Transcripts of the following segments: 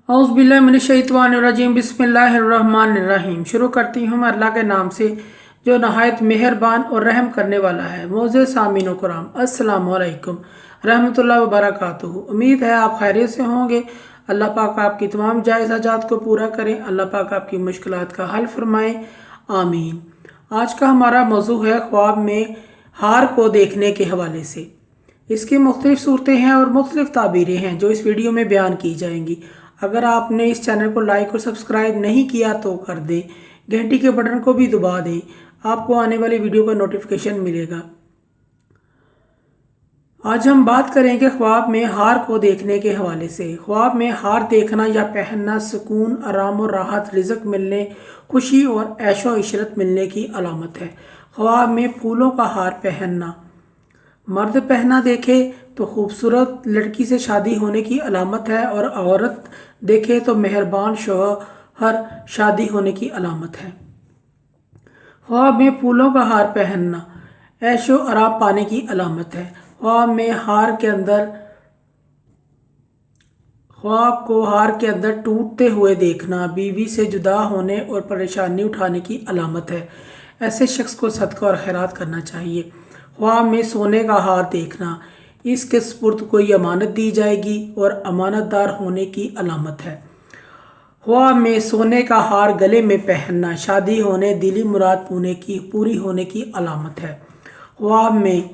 औज़ुबिल्लाहिमिनश्शैतानिर्रजीम बिस्मिल्लाहिर्रहमानिर्रहीम। शुरू करती हूँ अल्लाह के नाम से जो नहायत मेहरबान और रहम करने वाला है। मोअज़्ज़ज़ सामीन व कराम, अस्सलामु अलैकुम रहमतुल्लाहि व बरकातुहू। उम्मीद है आप खैरियत से होंगे। अल्लाह पाक आपकी तमाम जायज़ हाजात को पूरा करें। अल्लाह पाक आपकी मुश्किलात का हल फरमाएँ, आमीन। आज का हमारा मौजू है ख्वाब में हार को देखने के हवाले से। इसकी मुख्तलिफ सूरतें हैं और मुख्तलिफ ताबीरें हैं जो इस वीडियो में बयान की जाएंगी। अगर आपने इस चैनल को लाइक और सब्सक्राइब नहीं किया तो कर दें, घंटी के बटन को भी दबा दें, आपको आने वाली वीडियो का नोटिफिकेशन मिलेगा। आज हम बात करेंगे ख्वाब में हार को देखने के हवाले से। ख्वाब में हार देखना या पहनना सुकून, आराम और राहत, रिज़्क मिलने, खुशी और ऐशो इशरत मिलने की अलामत है। ख्वाब में फूलों का हार पहनना, मर्द पहना देखे तो खूबसूरत लड़की से शादी होने की अलामत है और औरत देखे तो मेहरबान शौहर शादी होने की अलामत है। ख्वाब में फूलों का हार पहनना ऐशो आराम पाने की अलामत है। ख्वाब को हार के अंदर टूटते हुए देखना बीवी से जुदा होने और परेशानी उठाने की अलामत है। ऐसे शख्स को सदका और खैरात करना चाहिए। ख्वाब में सोने का हार देखना, इसके सुपुर्द कोई अमानत दी जाएगी और अमानतदार होने की अलामत है। ख्वाब में सोने का हार गले में पहनना शादी होने, दिली मुराद पूरी होने की अलामत है। ख्वाब में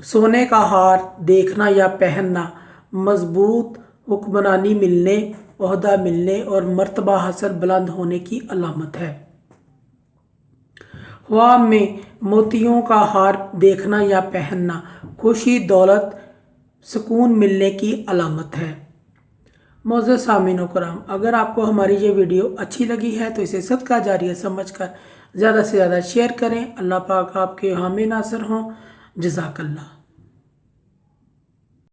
सोने का हार देखना या पहनना मजबूत हुक्मरानी मिलने, ओहदा मिलने और मर्तबा हासिल बुलंद होने की अलामत है। ख्वाब में मोतियों का हार देखना या पहनना खुशी, दौलत, सुकून मिलने की अलामत है। मोअज़्ज़ज़ सामीन व कराम, अगर आपको हमारी ये वीडियो अच्छी लगी है तो इसे सदका जारिया समझकर ज़्यादा से ज़्यादा शेयर करें। अल्लाह पाक आपके हामी नासर हों। जज़ाकल्लाह।